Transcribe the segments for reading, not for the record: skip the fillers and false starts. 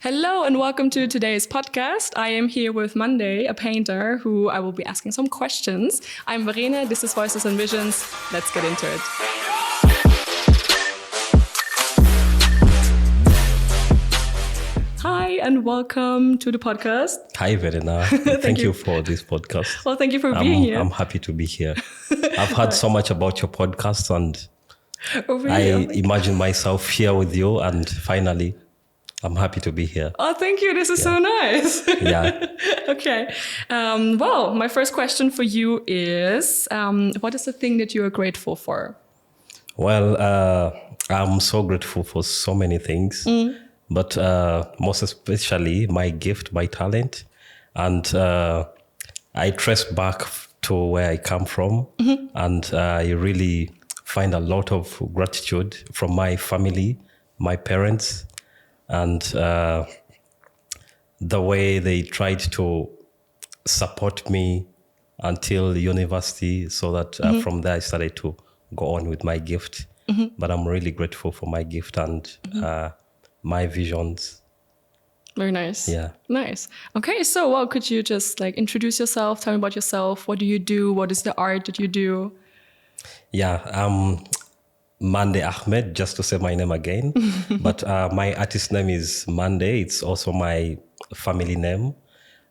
Hello and welcome to today's podcast. I am here with Mande, a painter who I will be asking some questions. I'm Verena, this is Voices and Visions. Let's get into it. Hi and welcome to the podcast. Hi Verena, thank you for this podcast. Well, thank you for being here. I'm happy to be here. I've heard so much about your podcast and I imagine myself here with you, and finally I'm happy to be here. Oh, thank you. This is so nice. Yeah. Okay. Well, my first question for you is, what is the thing that you are grateful for? Well, I'm so grateful for so many things, but most especially my gift, my talent. And I trace back to where I come from, and I really find a lot of gratitude from my family, my parents, and the way they tried to support me until university, so that from there I started to go on with my gift. But I'm really grateful for my gift and my visions. Very nice. Yeah. Nice. Okay, so well, could you just introduce yourself, tell me about yourself, what do you do, what is the art that you do? Yeah, Mande Ahmed, just to say my name again. But my artist name is Mande. It's also my family name.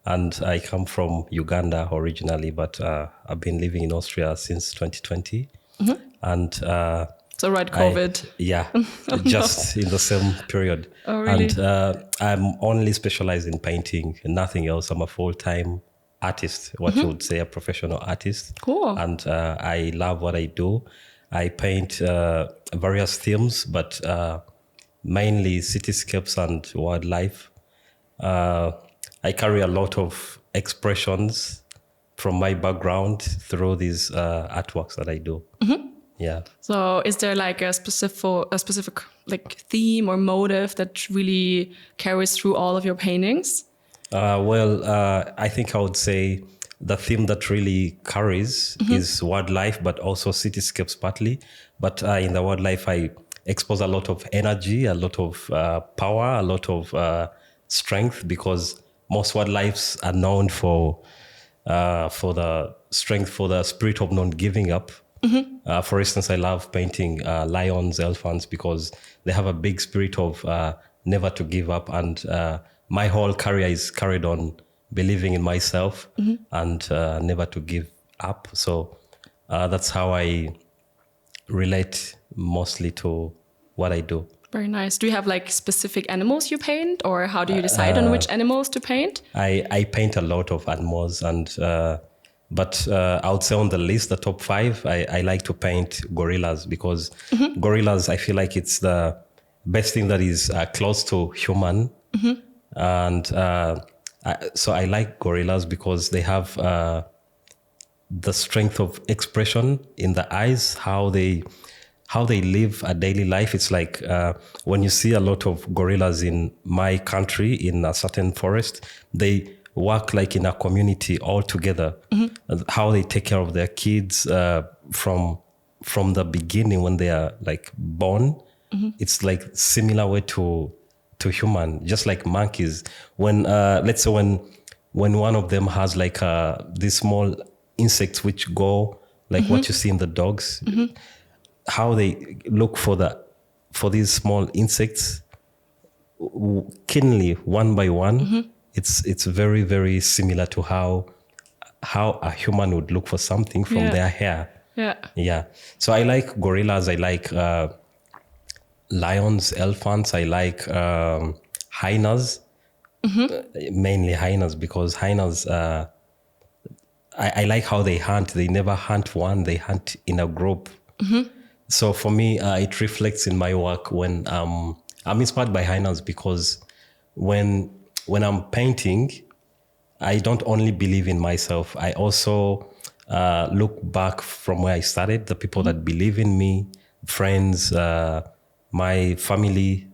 And I come from Uganda originally, but I've been living in Austria since 2020. And so right, COVID. Just in the same period. Oh, really? And I'm only specialized in painting, nothing else. I'm a full-time artist, what you would say, a professional artist. Cool. And I love what I do. I paint various themes, but mainly cityscapes and wildlife. I carry a lot of expressions from my background through these artworks that I do. Yeah. So is there a specific theme or motive that really carries through all of your paintings? I think I would say the theme that really carries is wildlife, but also cityscapes partly. But in the wildlife, I expose a lot of energy, a lot of power, a lot of strength, because most wildlives are known for the strength, for the spirit of not giving up. For instance, I love painting lions, elephants, because they have a big spirit of never to give up. And my whole career is carried on believing in myself and never to give up. So that's how I relate mostly to what I do. Very nice. Do you have specific animals you paint, or how do you decide on which animals to paint? I paint a lot of animals, and but I would say on the list, the top 5, I like to paint gorillas, because gorillas, I feel like it's the best thing that is close to human. And so I like gorillas because they have the strength of expression in the eyes, how they live a daily life. It's like when you see a lot of gorillas in my country, in a certain forest, they work in a community all together. How they take care of their kids from the beginning when they are born. It's similar way to human, just like monkeys. When let's say when one of them has these small insects which go what you see in the dogs, how they look for these small insects keenly, one by one. It's very, very similar to how a human would look for something from their hair. Yeah. So I like gorillas. I like lions, elephants. I like hyenas, mainly hyenas, because hyenas, I like how they hunt. They never hunt one, they hunt in a group. So for me, it reflects in my work when I'm inspired by hyenas, because when I'm painting, I don't only believe in myself. I also look back from where I started, the people that believe in me, friends, my family,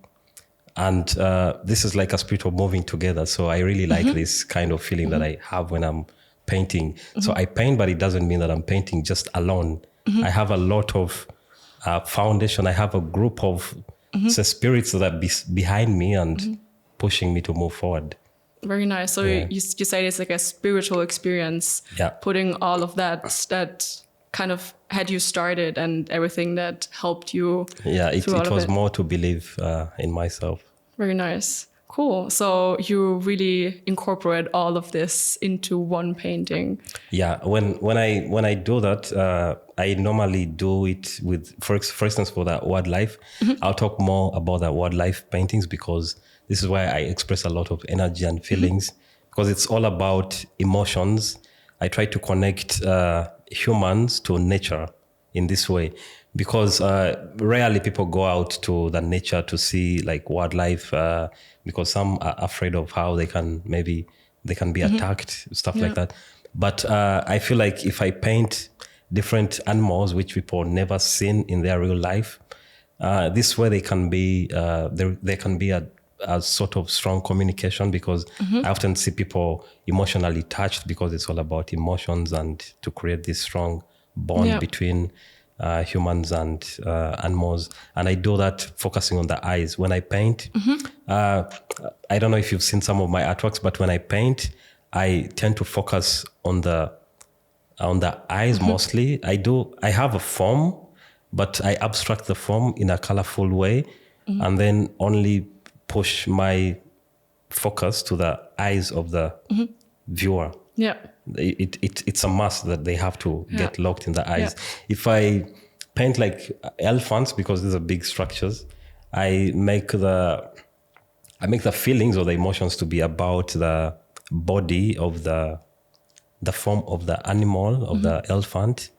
and this is like a spirit of moving together. So I really like this kind of feeling that I have when I'm painting. So I paint, but it doesn't mean that I'm painting just alone. I have a lot of foundation. I have a group of spirits that are behind me, and pushing me to move forward. Very nice. So you say it's like a spiritual experience, putting all of that kind of had you started and everything that helped you. Yeah, it was more to believe in myself. Very nice. Cool. So you really incorporate all of this into one painting. Yeah, when I do that, I normally do it with, for instance, for that wildlife. I'll talk more about the wildlife paintings because this is where I express a lot of energy and feelings because it's all about emotions. I try to connect humans to nature in this way because rarely people go out to the nature to see like wildlife because some are afraid of how they can be attacked, stuff like that. But I feel like if I paint different animals which people never seen in their real life, this way they can be there can be a sort of strong communication because I often see people emotionally touched because it's all about emotions and to create this strong bond between humans and animals. And I do that focusing on the eyes. When I paint, I don't know if you've seen some of my artworks, but when I paint, I tend to focus on the eyes mostly. I have a form, but I abstract the form in a colorful way and then only push my focus to the eyes of the viewer. Yeah. It's a must that they have to get locked in the eyes. If I paint like elephants, because these are big structures, I make the feelings or the emotions to be about the body of the form of the animal, of the elephant,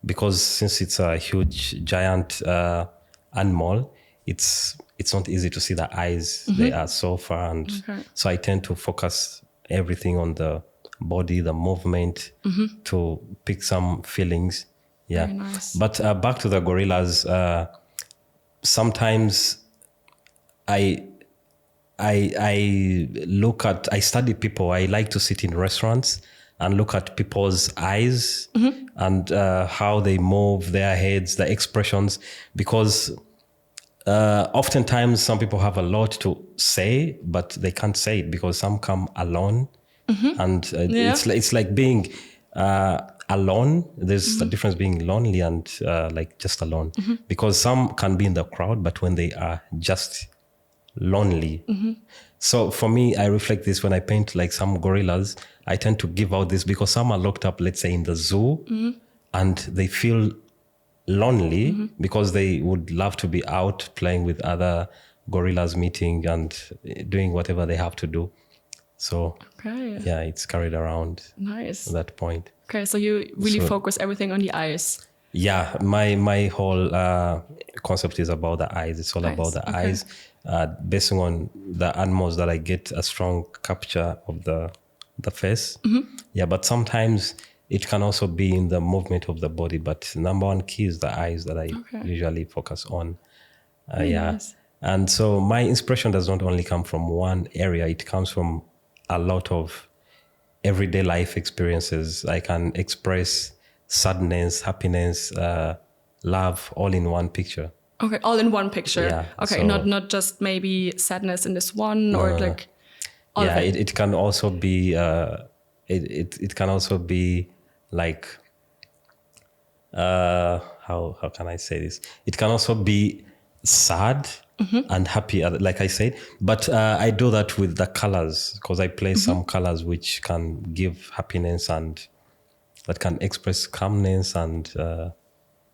because since it's a huge, giant animal, it's not easy to see the eyes. They are so far. And so I tend to focus everything on the body, the movement to pick some feelings. Yeah. Very nice. But back to the gorillas, sometimes I study people. I like to sit in restaurants and look at people's eyes and how they move their heads, the expressions, because oftentimes some people have a lot to say, but they can't say it because some come alone. And it's like being alone. There's a difference being lonely and like just alone, because some can be in the crowd, but when they are just lonely. So for me, I reflect this when I paint like some gorillas. I tend to give out this because some are locked up, let's say in the zoo, and they feel lonely because they would love to be out playing with other gorillas, meeting and doing whatever they have to do. So yeah, it's carried around. Nice. At that point. Okay, so you really focus everything on the eyes. Yeah, my whole concept is about the eyes. It's all about the eyes. Based on the animals that I get a strong capture of the face. Yeah, but sometimes it can also be in the movement of the body. But number one key is the eyes that I usually focus on. Nice. And so my inspiration does not only come from one area. It comes from a lot of everyday life experiences. I can express sadness, happiness, love, all in one picture. Okay, all in one picture. Yeah, okay, so, not just maybe sadness in this one or like all of it. It can also be it can also be like how can I say this? It can also be sad and happy, like I said, but I do that with the colors because I play some colors which can give happiness and that can express calmness, and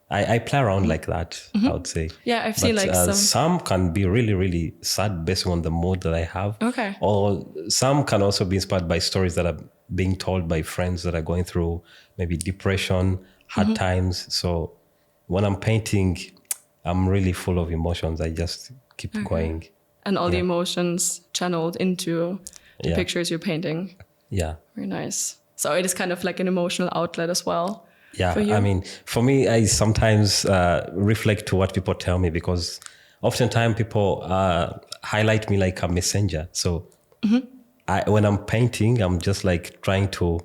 I play around like that, I would say. Yeah, I've seen like some can be really, really sad based on the mood that I have. Okay. Or some can also be inspired by stories that are being told by friends that are going through maybe depression, hard times. So when I'm painting, I'm really full of emotions. I just keep going. And all the emotions channeled into the pictures you're painting. Yeah. Very nice. So it is kind of like an emotional outlet as well. Yeah, I mean, for me, I sometimes reflect to what people tell me because oftentimes people highlight me like a messenger. So when I'm painting, I'm just like trying to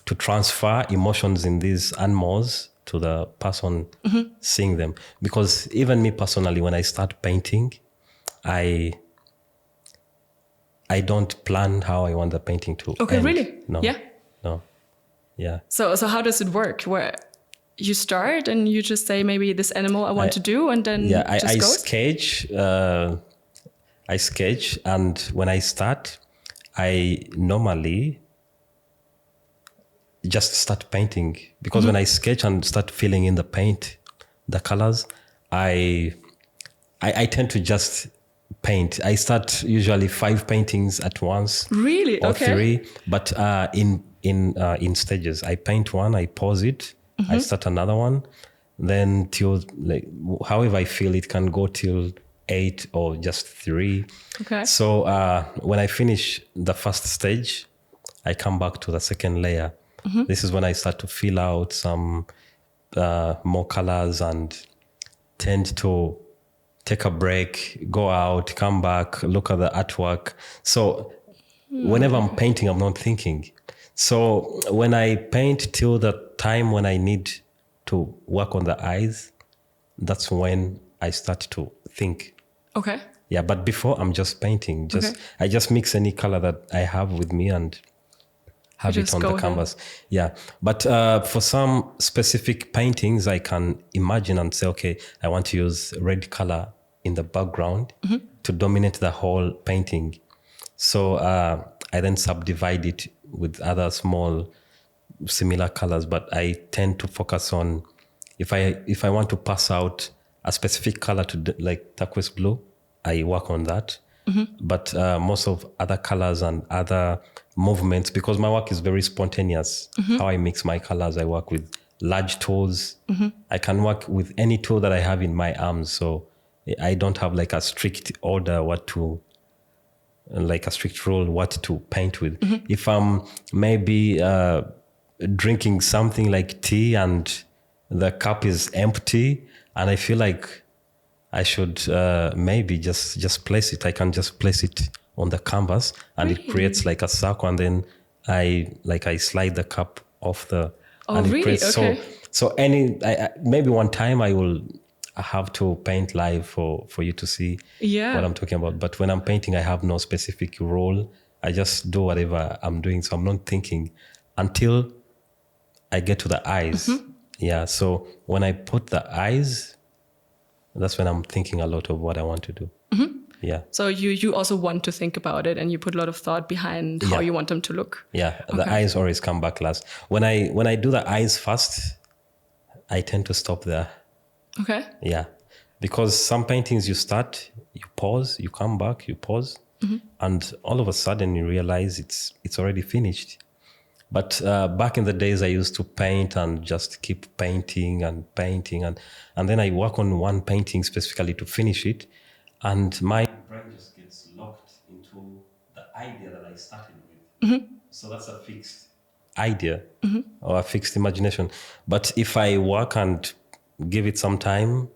transfer emotions in these animals to the person seeing them. Because even me personally, when I start painting, I I don't plan how I want the painting to Okay, end. really? No. Yeah. No. Yeah. So how does it work? Where you start and you just say maybe this animal I want to do, and then I goes? sketch. I sketch, and when I start, I normally just start painting, because when I sketch and start filling in the paint, the colors, I tend to just paint. I start usually 5 paintings at once. Really? Or Okay. 3, but in stages. I paint one, I pause it, I start another one, then till like however I feel it can go till 8 or just 3. Okay. So when I finish the first stage, I come back to the second layer. This is when I start to fill out some more colors and tend to take a break, go out, come back, look at the artwork. So whenever I'm painting, I'm not thinking. So when I paint till the time when I need to work on the eyes, that's when I start to think. Okay. Yeah, but before I'm just painting. I just mix any color that I have with me and have it on the canvas. Yeah, but for some specific paintings, I can imagine and say, okay, I want to use red color in the background to dominate the whole painting. So I then subdivide it with other small similar colors, but I tend to focus on if I want to pass out a specific color to like turquoise blue, I work on that. But most of other colors and other movements, because my work is very spontaneous, how I mix my colors, I work with large tools. I can work with any tool that I have in my arms. So I don't have like a strict order like a strict rule what to paint with. If I'm maybe drinking something like tea and the cup is empty and I feel like I should maybe just place it. I can just place it on the canvas and it creates like a circle, and then I slide the cup off the. Oh, and it really? creates, Okay. So maybe one time I will have to paint live for you to see what I'm talking about. But when I'm painting, I have no specific role. I just do whatever I'm doing. So I'm not thinking until I get to the eyes. Yeah. So when I put the eyes, that's when I'm thinking a lot of what I want to do. Yeah. So you also want to think about it, and you put a lot of thought behind how you want them to look. Yeah. The eyes always come back last. When I do the eyes first, I tend to stop there. Okay. Yeah. Because some paintings you start, you pause, you come back, you pause, and all of a sudden you realize it's already finished. But back in the days, I used to paint and just keep painting, and then I work on one painting specifically to finish it, and my brain just gets locked into the idea that I started with. So that's a fixed idea or a fixed imagination. But if I work and give it some time,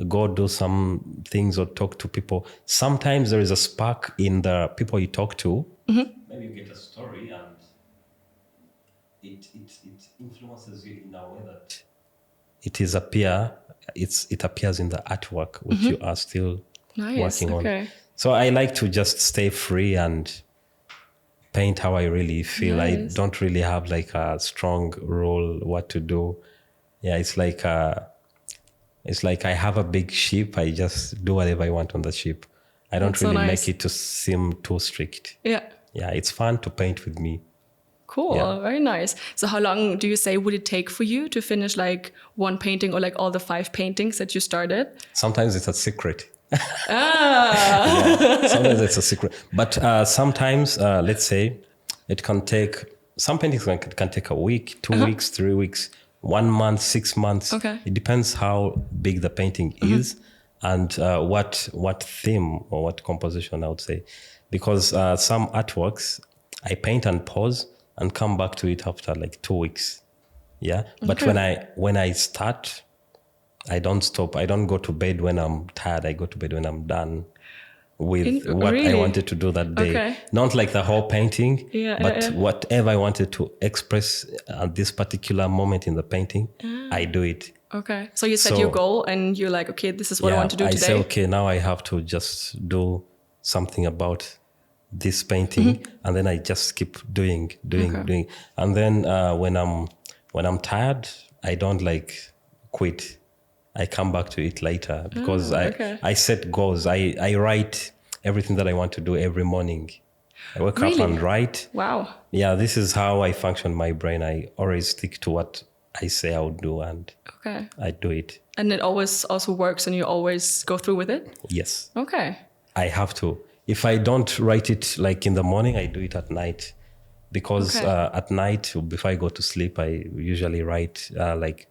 go do some things or talk to people, sometimes there is a spark in the people you talk to. Maybe you get a story and it influences you in a way that it appears in the artwork which you are still working on. So I like to just stay free and paint how I really feel. I don't really have like a strong rule what to do. Yeah, it's like I have a big ship. I just do whatever I want on the ship. I don't really make it to seem too strict. Yeah, it's fun to paint with me. Cool, very nice. So how long do you say would it take for you to finish like one painting or like all the 5 paintings that you started? Sometimes it's a secret. Sometimes it's a secret. But sometimes, let's say, it can take, some paintings can take a week, 2 weeks, 3 weeks, 1 month, 6 months. Okay. It depends how big the painting is and what theme or what composition I would say. Because some artworks, I paint and pause and come back to it after like 2 weeks. Yeah. But when I start, I don't stop. I don't go to bed when I'm tired. I go to bed when I'm done with what I wanted to do that day. Okay. Not like the whole painting, but whatever I wanted to express at this particular moment in the painting, I do it. Okay. So you set your goal and you're like, okay, this is what I want to do today. I say, okay, now I have to just do something about this painting, and then I just keep doing. And then when I'm tired, I don't like quit. I come back to it later because I set goals. I write everything that I want to do every morning. I wake up and write. Wow. Yeah, this is how I function my brain. I always stick to what I say I'll do, and I do it. And it always also works, and you always go through with it? Yes. Okay. I have to. If I don't write it like in the morning, I do it at night. Because at night, before I go to sleep, I usually write like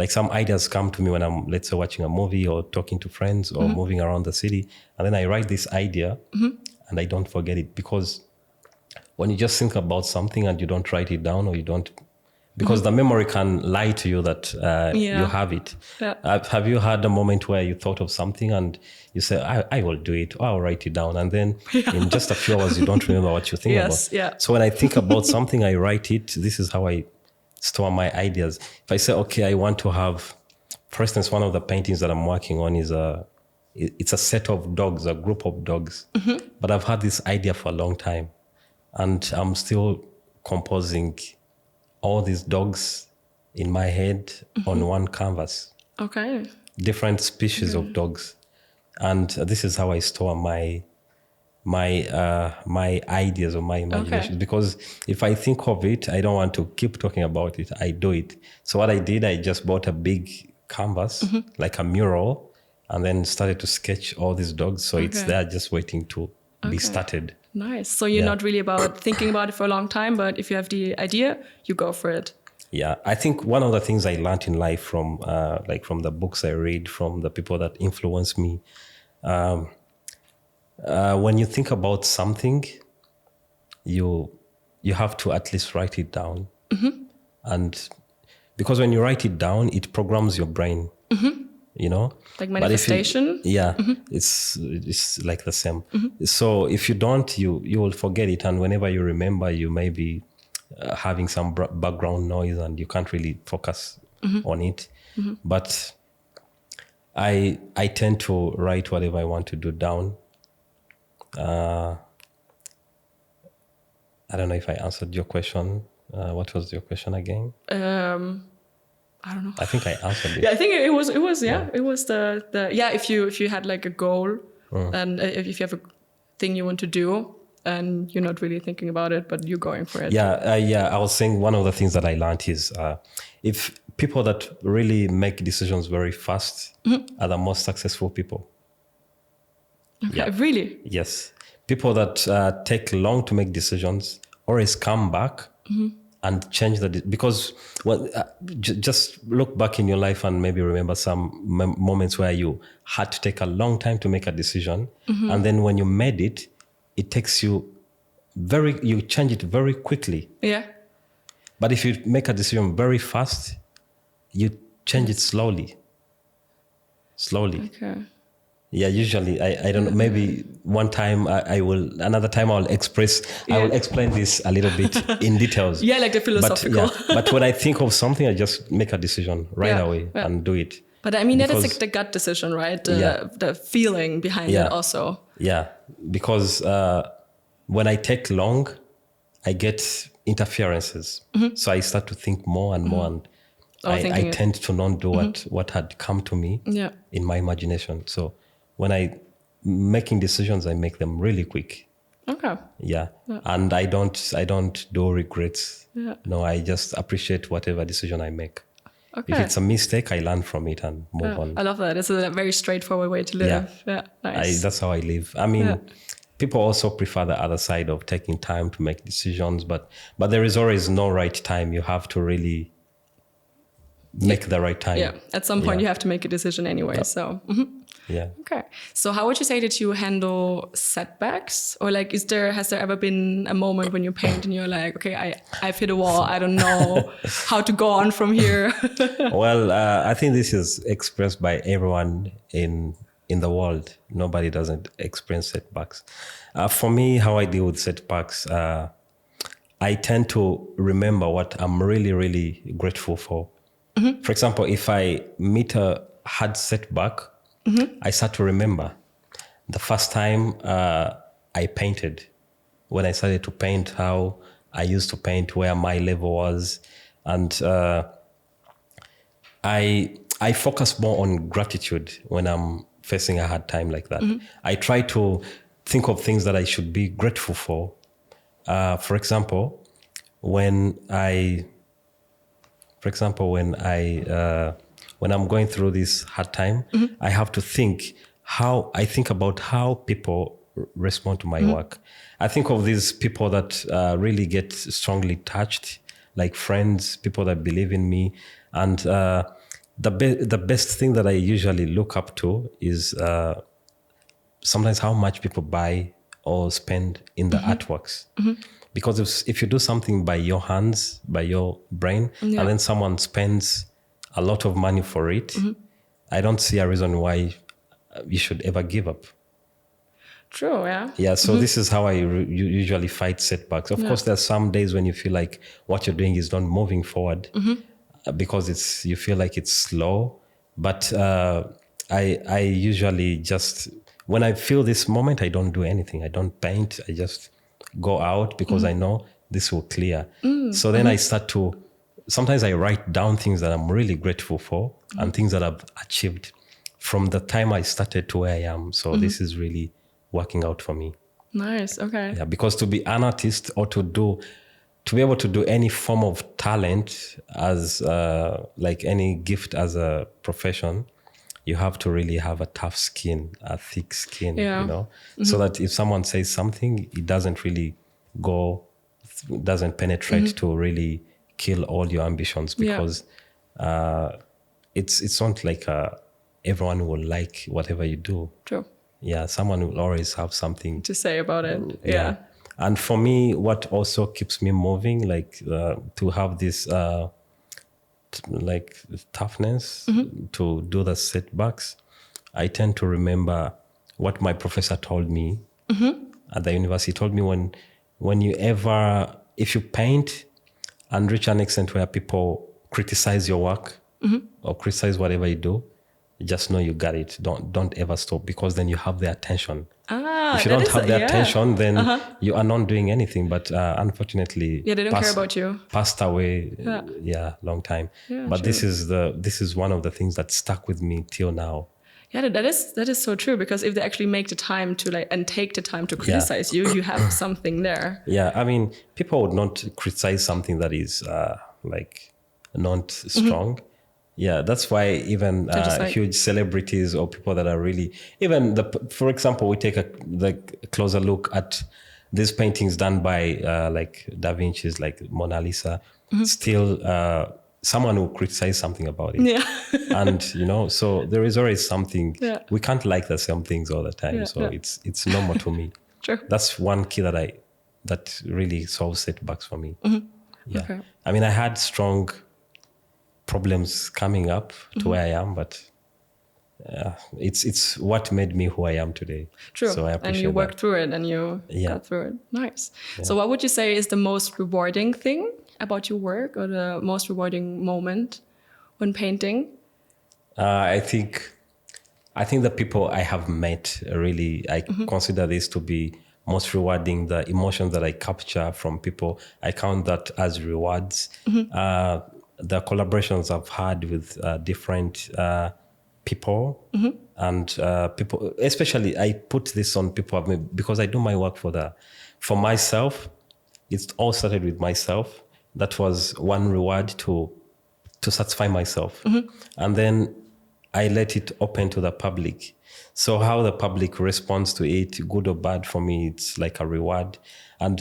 some ideas come to me when I'm, let's say, watching a movie or talking to friends or moving around the city. And then I write this idea and I don't forget it. Because when you just think about something and you don't write it down, or you don't, because the memory can lie to you that you have it. Yeah. Have you had a moment where you thought of something and you say, I will do it, or I'll write it down. And then in just a few hours, you don't remember what you think about. Yeah. So when I think about something, I write it. This is how I store my ideas. If I say, okay, I want to have, for instance, one of the paintings that I'm working on is it's a set of dogs, a group of dogs. But I've had this idea for a long time, and I'm still composing all these dogs in my head on one canvas. Okay. Different species of dogs. And this is how I store my ideas or my imagination. Because if I think of it, I don't want to keep talking about it. I do it. So what I did, I just bought a big canvas, like a mural, and then started to sketch all these dogs. So it's there just waiting to be started. Nice. So you're not really about thinking about it for a long time, but if you have the idea, you go for it. Yeah, I think one of the things I learned in life from from the books I read, from the people that influence me, when you think about something, you have to at least write it down. And because when you write it down, it programs your brain. You know, like manifestation. It's like the same. So if you don't, you will forget it, and whenever you remember, you may be having some background noise, and you can't really focus on it. But I tend to write whatever I want to do down. I don't know if I answered your question. What was your question again? I don't know. I think I answered it. Yeah, I think it was it was the if you had like a goal and if you have a thing you want to do and you're not really thinking about it, but you're going for it. I was saying one of the things that I learned is if people that really make decisions very fast are the most successful people. Okay, really? Yes. People that take long to make decisions always come back and change because just look back in your life and maybe remember some moments where you had to take a long time to make a decision. And then when you made it, it takes you you change it very quickly. Yeah. But if you make a decision very fast, you change it slowly. Okay. Yeah, usually I don't know, maybe one time another time I will explain this a little bit in details. Yeah, like the philosophical. But when I think of something, I just make a decision right away and do it. But I mean, that is like the gut decision, right? The feeling behind it also. Yeah, because when I take long, I get interferences. So I start to think more and more, and I tend to not do what had come to me in my imagination. So when I making decisions, I make them really quick. Okay. Yeah. And I don't do regrets. Yeah. No, I just appreciate whatever decision I make. Okay. If it's a mistake, I learn from it and move on. I love that. It's a very straightforward way to live. Yeah. Nice. That's how I live. I mean, people also prefer the other side of taking time to make decisions, but there is always no right time. You have to really make the right time. Yeah. At some point, you have to make a decision anyway. So. Yeah. Okay. So how would you say that you handle setbacks? Or like, has there ever been a moment when you paint and you're like, okay, I've hit a wall. I don't know how to go on from here. Well, I think this is expressed by everyone in the world. Nobody doesn't experience setbacks. For me, how I deal with setbacks, I tend to remember what I'm really, really grateful for. For example, if I meet a hard setback, I start to remember the first time I painted. when I started to paint, how I used to paint, where my level was. And I focus more on gratitude when I'm facing a hard time like that. I try to think of things that I should be grateful for. For example, when I'm going through this hard time, I have to think about how people respond to my work. I think of these people that really get strongly touched, like friends, people that believe in me. And the best thing that I usually look up to is sometimes how much people buy or spend in the artworks. Because if you do something by your hands, by your brain, and then someone spends a lot of money for it, I don't see a reason why you should ever give up. True, yeah. Yeah, so this is how I usually fight setbacks. Of course, there's some days when you feel like what you're doing is not moving forward because you feel like it's slow. But I usually just, when I feel this moment, I don't do anything. I don't paint. I just go out because I know this will clear. So then I start to, sometimes I write down things that I'm really grateful for and things that I've achieved from the time I started to where I am. So this is really working out for me. Nice, okay. Yeah, because to be an artist or to be able to do any form of talent as like any gift as a profession, you have to really have a tough skin, a thick skin, so that if someone says something, it doesn't really doesn't penetrate to really kill all your ambitions, because it's not like everyone will like whatever you do. True. Yeah, someone will always have something to say about it. Yeah. And for me, what also keeps me moving, like to have this like toughness to do the setbacks, I tend to remember what my professor told me at the university. He told me if you paint and reach an extent where people criticize your work or criticize whatever you do, just know you got it. Don't ever stop, because then you have their attention. If you don't have their attention, then you are not doing anything. But unfortunately, they don't care about you. Passed away, long time. But this is one of the things that stuck with me till now. Yeah, that is so true, because if they actually make the time to and take the time to criticize you, you have something there. Yeah, I mean, people would not criticize something that is not strong. Yeah, that's why even huge celebrities or people that are really, for example, we take the closer look at these paintings done by like Da Vinci's, like Mona Lisa. Still, someone will criticize something about it. Yeah. And, so there is always something. Yeah. We can't like the same things all the time. It's normal to me. True. That's one key that really solves setbacks for me. Yeah. Okay. I mean, I had strong problems coming up to where I am, but it's what made me who I am today. True. So I appreciate and you worked through it and you got through it. Nice. Yeah. So what would you say is the most rewarding thing about your work, or the most rewarding moment when painting? I think the people I have met, really, I consider this to be most rewarding. The emotions that I capture from people, I count that as rewards. The collaborations I've had with different people and people, especially I put this on people because I do my work for myself. It all started with myself. That was one reward to satisfy myself. And then I let it open to the public. So how the public responds to it, good or bad, for me, it's like a reward. And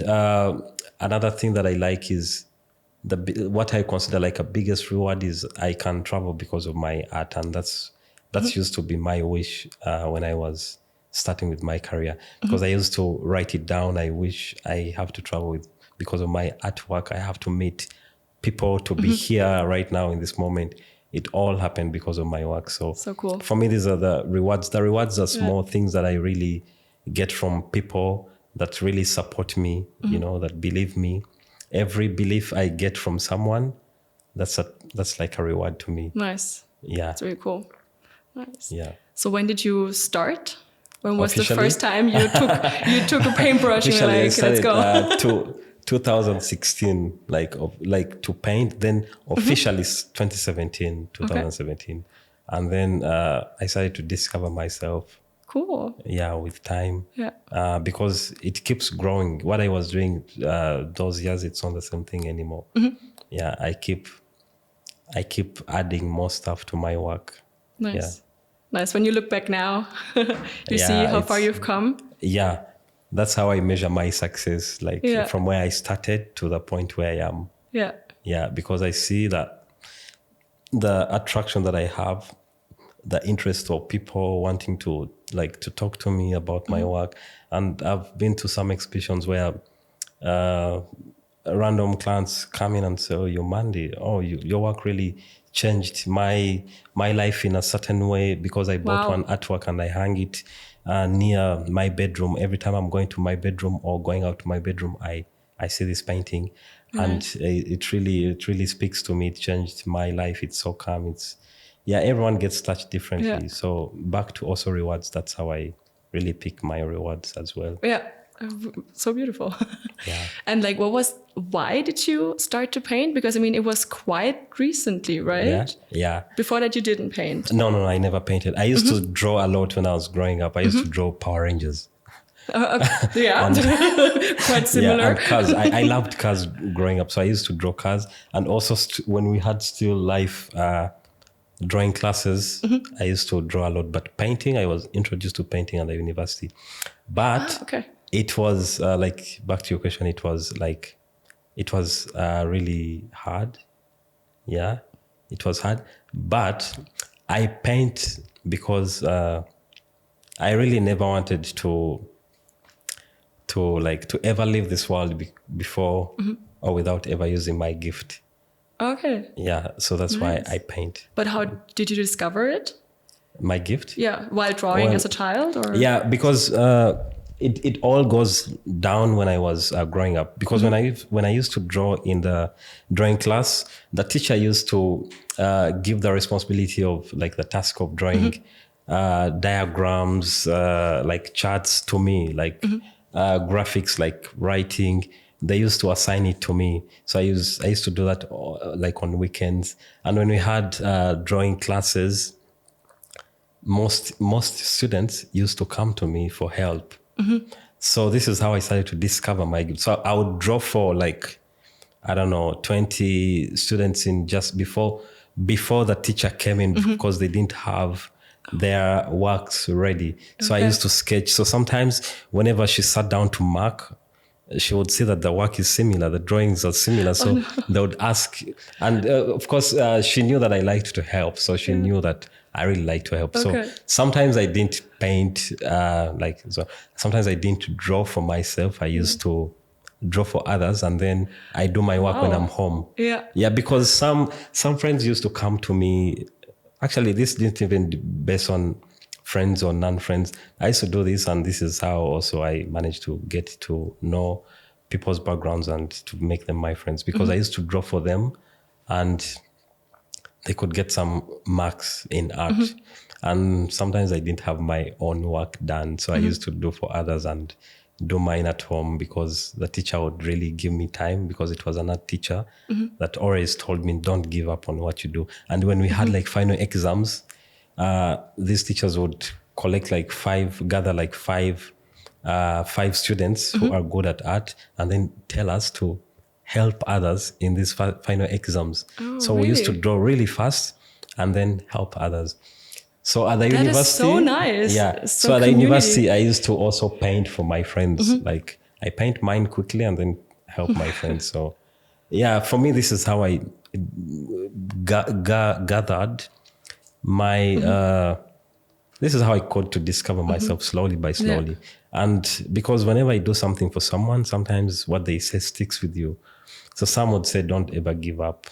another thing that I like is what I consider like a biggest reward is I can travel because of my art. And that's used to be my wish when I was starting with my career, because I used to write it down. I wish I have to travel because of my artwork. I have to meet people to be here right now in this moment. It all happened because of my work. So cool. For me, these are the rewards. The rewards are small things that I really get from people that really support me, that believe me. Every belief I get from someone, that's like a reward to me. Nice. Yeah. That's really cool. Nice. Yeah. So when did you start When was the first time you took a paintbrush and you're like, let's go? 2016, like to paint. Then officially 2017. Okay. And then I started to discover myself. Cool. Yeah, with time. Yeah. Because it keeps growing. What I was doing those years, it's not the same thing anymore. Yeah, I keep adding more stuff to my work. Nice. Yeah. Nice. When you look back now, you see how far you've come. Yeah. That's how I measure my success, from where I started to the point where I am. Yeah. Yeah, because I see that the attraction that I have, the interest of people wanting to talk to me about my work. And I've been to some exhibitions where random clients come in and say, "Oh, you're Mande. Oh, your work really changed my life in a certain way because I bought one artwork and I hang it near my bedroom. Every time I'm going to my bedroom or going out to my bedroom, I see this painting." Nice. And it really speaks to me. It changed my life. It's so calm. Everyone gets touched differently. Yeah. So back to also rewards. That's how I really pick my rewards as well. Yeah. So beautiful. Yeah. And why did you start to paint? Because it was quite recently, right? Yeah. Before that you didn't paint? No, I never painted. I used to draw a lot when I was growing up. I used to draw Power Rangers. Yeah, quite similar. Yeah, and cars. I loved cars growing up. So I used to draw cars. And also when we had still life drawing classes, I used to draw a lot. But painting, I was introduced to painting at the university. But it was back to your question, it was really hard. Yeah, it was hard. But I paint because I really never wanted to ever leave this world before or without ever using my gift. Okay. Yeah, so that's why I paint. But how did you discover it? My gift? Yeah, while drawing as a child? Or? Yeah, because it all goes down when I was growing up. Because when I used to draw in the drawing class, the teacher used to give the responsibility of the task of drawing diagrams, charts to me, graphics, writing. They used to assign it to me. So I used to do that on weekends. And when we had drawing classes, most students used to come to me for help. So this is how I started to discover my gift. So I would draw for 20 students in just before the teacher came in because they didn't have their works ready. So I used to sketch. So sometimes whenever she sat down to mark, she would see that the work is similar, the drawings are similar. So they would ask. And of course, she knew that I liked to help. So she knew that I really like to help. So sometimes I didn't paint, sometimes I didn't draw for myself. I used to draw for others, and then I do my work when I'm home. Yeah, because some friends used to come to me. Actually, this didn't even based on friends or non-friends. I used to do this, and this is how also I managed to get to know people's backgrounds and to make them my friends, because I used to draw for them and they could get some marks in art. And sometimes I didn't have my own work done. So I used to do for others and do mine at home, because the teacher would really give me time, because it was an art teacher that always told me, don't give up on what you do. And when we had final exams, these teachers would collect gather five students who are good at art, and then tell us to help others in these final exams. So we used to draw really fast and then help others. So at the university, that is so nice. Yeah. So at the university, I used to also paint for my friends. I paint mine quickly and then help my friends. So yeah, for me, this is how I gathered my. This is how I got to discover myself slowly by slowly. Yeah. And because whenever I do something for someone, sometimes what they say sticks with you. So some would say, don't ever give up.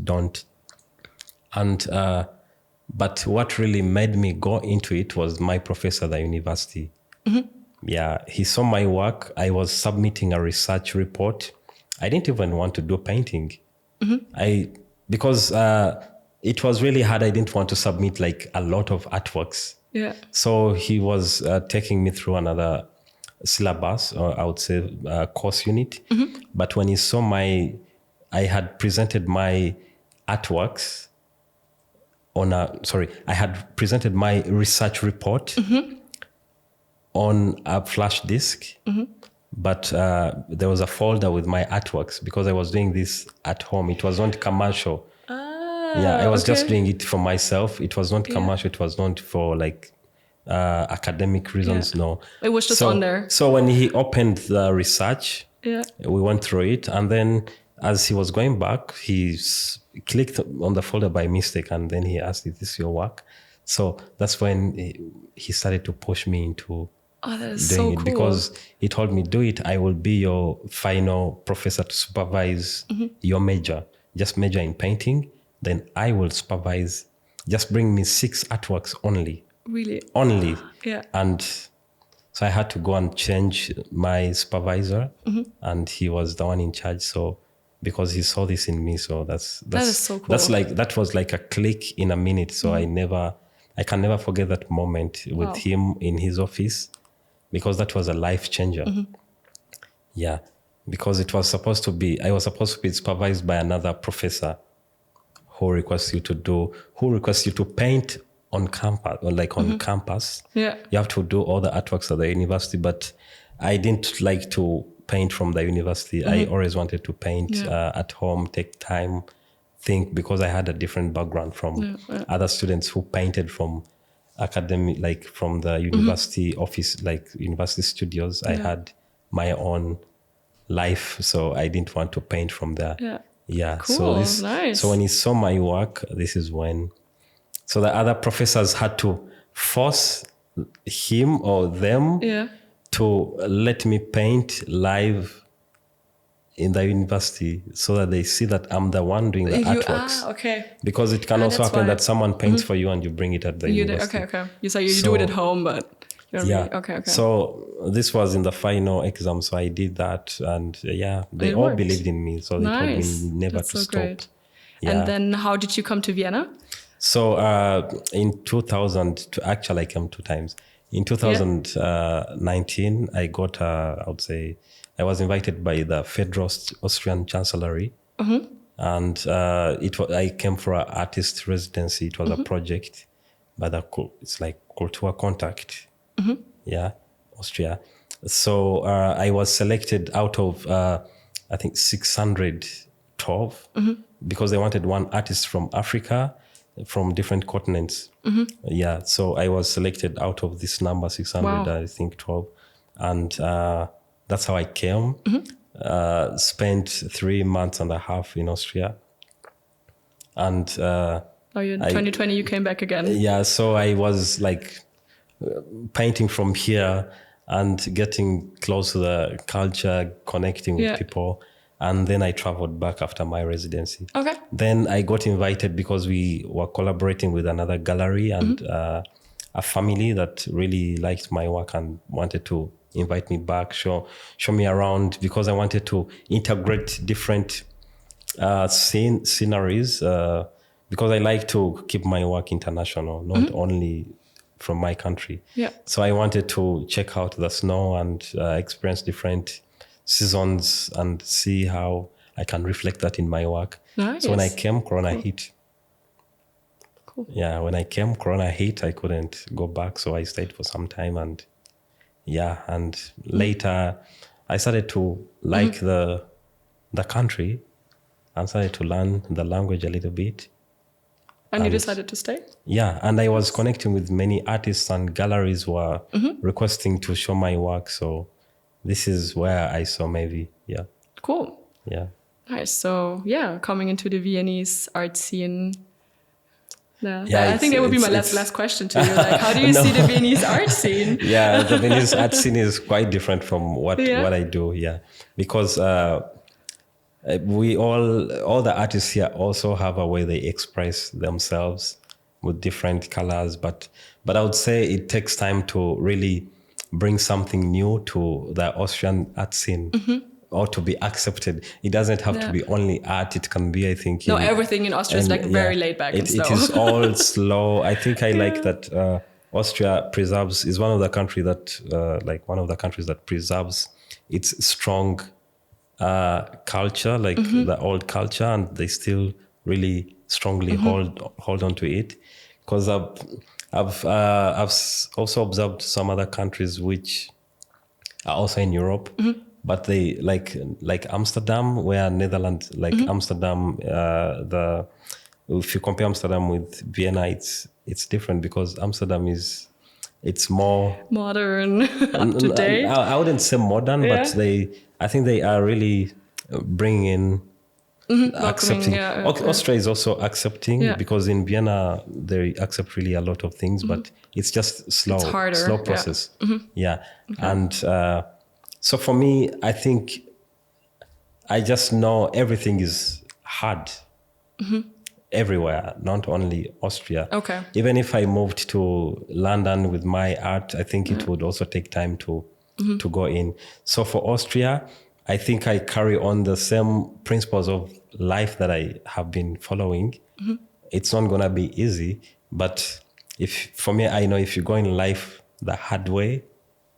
Don't. And but what really made me go into it was my professor at the university. Yeah, he saw my work. I was submitting a research report. I didn't even want to do painting. Because it was really hard. I didn't want to submit like a lot of artworks. Yeah. So he was taking me through another syllabus, or I would say course unit. But when he saw I had presented my artworks I had presented my research report on a flash disk. But there was a folder with my artworks because I was doing this at home. It was not commercial. I was just doing it for myself. It was not commercial. It was not for like academic reasons. No, it was just on there. So when he opened the research, we went through it, and then as he was going back, he clicked on the folder by mistake, and then he asked, "Is this your work?" So that's when he started to push me into doing it, because he told me, "Do it. I will be your final professor to supervise your major. Just major in painting. Then I will supervise. Just bring me 6 artworks only." Really? Only. Yeah. And so I had to go and change my supervisor, and he was the one in charge. So because he saw this in me, so that is so cool. That was like a click in a minute. So I can never forget that moment with him in his office, because that was a life changer. Yeah, because I was supposed to be supervised by another professor who requests you to paint on campus, or like on campus. Yeah. You have to do all the artworks at the university, but I didn't like to paint from the university. I always wanted to paint at home, take time, think, because I had a different background from other students who painted from academic, like from the university office, like university studios. I had my own life, so I didn't want to paint from there. Yeah. Cool. So when he saw my work, this is when, so the other professors had to force him or them to let me paint live in the university, so that they see that I'm the one doing the artworks. Okay. Because it can also happen that someone paints for you and you bring it at the university. Okay. You say you do it at home, but you're really, okay. So this was in the final exam, so I did that, and they all believed in me, so they told me never to stop. Great. And then how did you come to Vienna? So in 2000, actually I came 2 times. In 2019, I got, I would say, I was invited by the Federal Austrian Chancellery. And I came for an artist residency. It was a project by it's like Kultur Contact. Austria. So I was selected out of, I think, 612, because they wanted one artist from Africa, from different continents. So I was selected out of this number, 600, I think 12. And that's how I came. Spent 3 months and a half in Austria. And in 2020 you came back again. Yeah, so I was like painting from here and getting close to the culture, connecting with people. And then I traveled back after my residency. Okay. Then I got invited because we were collaborating with another gallery and a family that really liked my work and wanted to invite me back, show me around, because I wanted to integrate different sceneries, because I like to keep my work international, not only from my country. So I wanted to check out the snow and experience different seasons and see how I can reflect that in my work. So when I came, Corona hit. Cool. Yeah, when I came, Corona hit. I couldn't go back, so I stayed for some time, and later I started to like the country and started to learn the language a little bit. And you decided to stay? Yeah, and I was connecting with many artists, and galleries were requesting to show my work. So this is where I saw maybe, Cool. Yeah. Nice. So coming into the Viennese art scene. I think that would be my last question to you. Like, how do you see the Viennese art scene? The Viennese art scene is quite different from what I do. Because we all the artists here also have a way they express themselves with different colors. But I would say it takes time to really bring something new to the Austrian art scene. or to be accepted. It doesn't have to be only art. It can be, I think. No, everything in Austria is like very laid back and slow. It is all slow. I think I like that Austria is one of the countries that preserves its strong culture, like the old culture, and they still really strongly hold on to it. Because I've also observed some other countries which are also in Europe, but they like Amsterdam, where Netherlands, like Amsterdam, if you compare Amsterdam with Vienna, it's different, because Amsterdam it's more modern, up to date. I wouldn't say modern, but I think they are really bringing in accepting. Austria is also accepting, because in Vienna they accept really a lot of things, but it's just slow process. And so for me, I think I just know everything is hard everywhere, not only Austria. Okay. Even if I moved to London with my art, I think it would also take time to go in. So for Austria, I think I carry on the same principles of life that I have been following. It's not gonna be easy, but for me, I know if you go in life the hard way,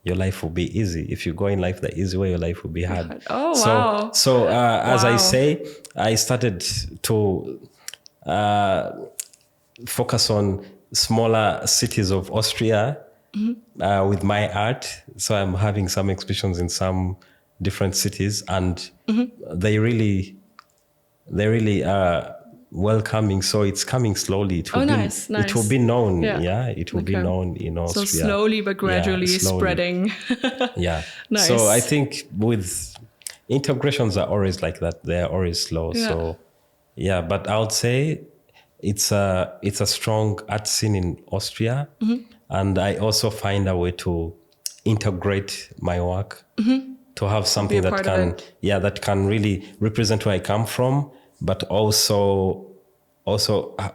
your life will be easy. If you go in life the easy way, your life will be hard. Oh, wow. So as I say, I started to focus on smaller cities of Austria with my art. So I'm having some exhibitions in some different cities, and they really are welcoming. So it's coming slowly. It will nice. It will be known. It will be known in Austria. So slowly but gradually spreading. Nice. So I think with integrations are always like that. They are always slow. So but I would say it's a strong art scene in Austria, and I also find a way to integrate my work to have something that can really represent where I come from, but also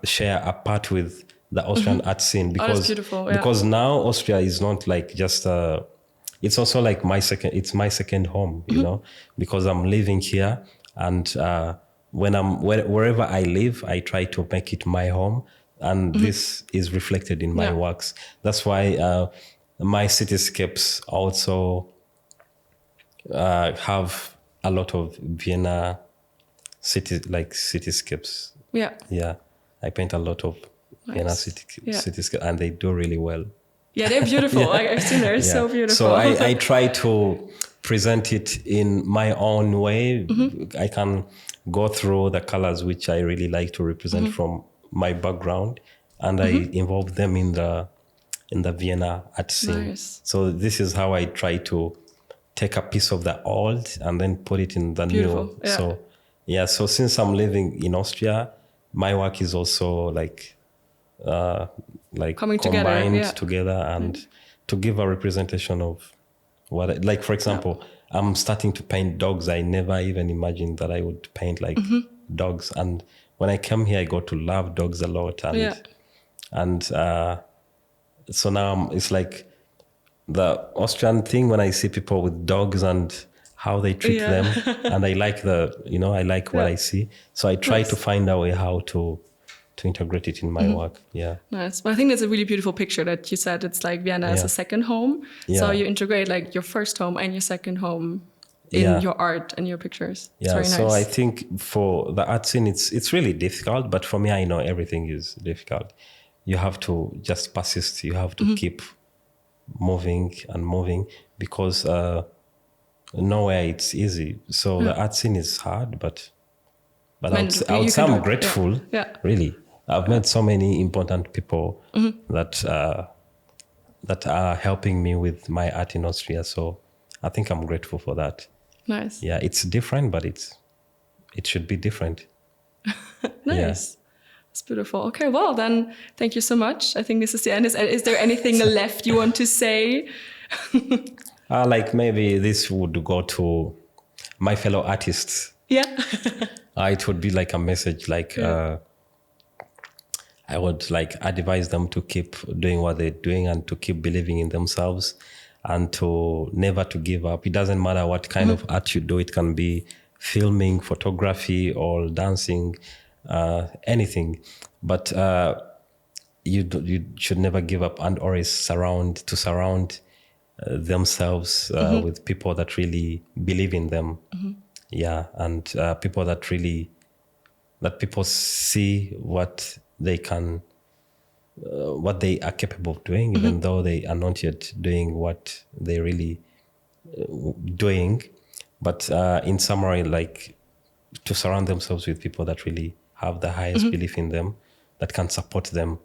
share a part with the Austrian art scene, because because now Austria is not like just it's also like my second home, you know, because I'm living here, and when wherever I live, I try to make it my home, and this is reflected in my works. That's why my cityscapes also have a lot of Vienna cityscapes. I paint a lot of Vienna cityscapes, and they do really well. Yeah, they're beautiful. I've seen they're so beautiful. So I try to present it in my own way. I can go through the colors which I really like to represent from my background, and I involve them in the Vienna art scene. Nice. So this is how I try to take a piece of the old and then put it in the new. So since I'm living in Austria, my work is also like coming combined together and to give a representation of what, like, for example, I'm starting to paint dogs. I never even imagined that I would paint like dogs. And when I came here, I got to love dogs a lot. And so now it's like the Austrian thing when I see people with dogs and how they treat them. And I like what I see. So I try to find a way how to integrate it in my work. Nice. But I think that's a really beautiful picture that you said. It's like Vienna as a second home. So you integrate like your first home and your second home in your art and your pictures. It's very nice. So I think for the art scene, it's really difficult. But for me, I know everything is difficult. You have to just persist. You have to keep moving and moving, because nowhere it's easy. So the art scene is hard, but I would say I'm grateful. Really, I've met so many important people that are helping me with my art in Austria. So I think I'm grateful for that. Nice. Yeah, it's different, but it should be different. Nice. It's beautiful. Okay, well then, thank you so much. I think this is the end. Is there anything left you want to say? Like maybe this would go to my fellow artists. It would be like a message, like I would like advise them to keep doing what they're doing and to keep believing in themselves. and to never to give up. It doesn't matter what kind of art you do. It can be filming, photography, or dancing, anything. But you should never give up, and always surround themselves with people that really believe in them. Yeah, and people that people see what they can, what they are capable of doing, even though they are not yet doing what they really doing. But in summary, like, to surround themselves with people that really have the highest belief in them, that can support them.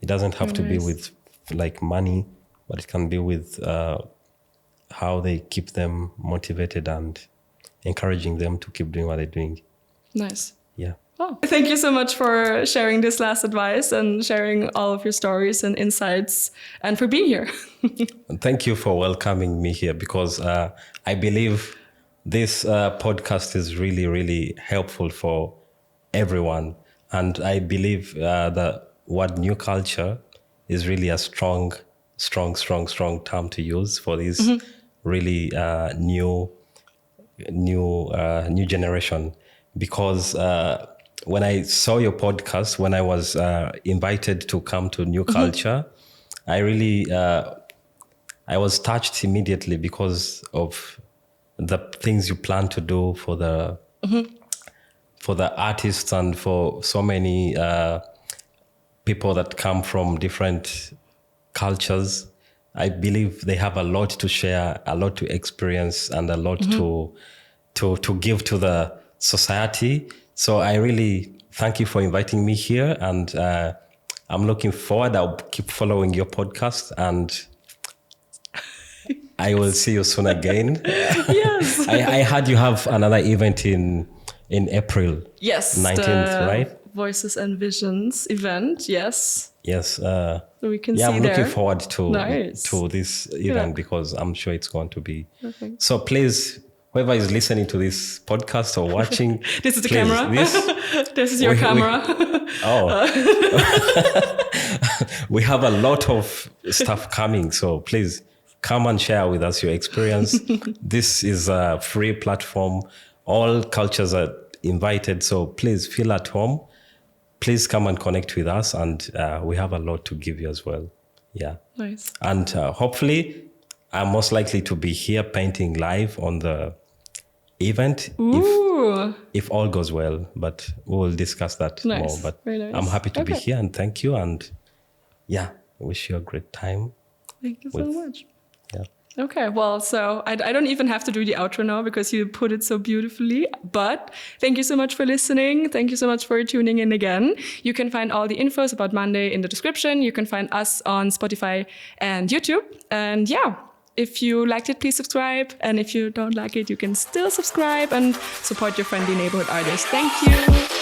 It doesn't have to be with like money, but it can be with how they keep them motivated and encouraging them to keep doing what they're doing. Nice. Yeah. Oh, thank you so much for sharing this last advice and sharing all of your stories and insights, and for being here. Thank you for welcoming me here, because I believe this podcast is really, really helpful for everyone. And I believe the word new culture is really a strong term to use for this really new generation. Because when I saw your podcast, when I was invited to come to New Culture, I really, I was touched immediately because of the things you plan to do for the artists and for so many people that come from different cultures. I believe they have a lot to share, a lot to experience, and a lot to give to the society. So I really thank you for inviting me here, and I'm looking forward. I'll keep following your podcast, and I will see you soon again. Yes. I heard you have another event in April. Yes. 19th, right? Voices and Visions event. Yes. Yes. So we can see I'm there. looking forward to this event, Yeah. because I'm sure it's going to be. Perfect. So please, whoever is listening to this podcast or watching, This is the please, camera. This is your camera. We have a lot of stuff coming, so please come and share with us your experience. This is a free platform. All cultures are invited, so please feel at home. Please come and connect with us, and we have a lot to give you as well. Yeah. Nice. And hopefully, I'm most likely to be here painting live on the event. Ooh. If all goes well, but we will discuss that Nice. more. But Very nice. I'm happy to be Okay. here, and thank you. And yeah, I wish you a great time. Thank you so much. Yeah. Okay, well, so I don't even have to do the outro now because you put it so beautifully. But thank you so much for listening. Thank you so much for tuning in again. You can find all the infos about Mande in the description. You can find us on Spotify and YouTube. And yeah, if you liked it, please subscribe. And if you don't like it, you can still subscribe and support your friendly neighborhood artist. Thank you.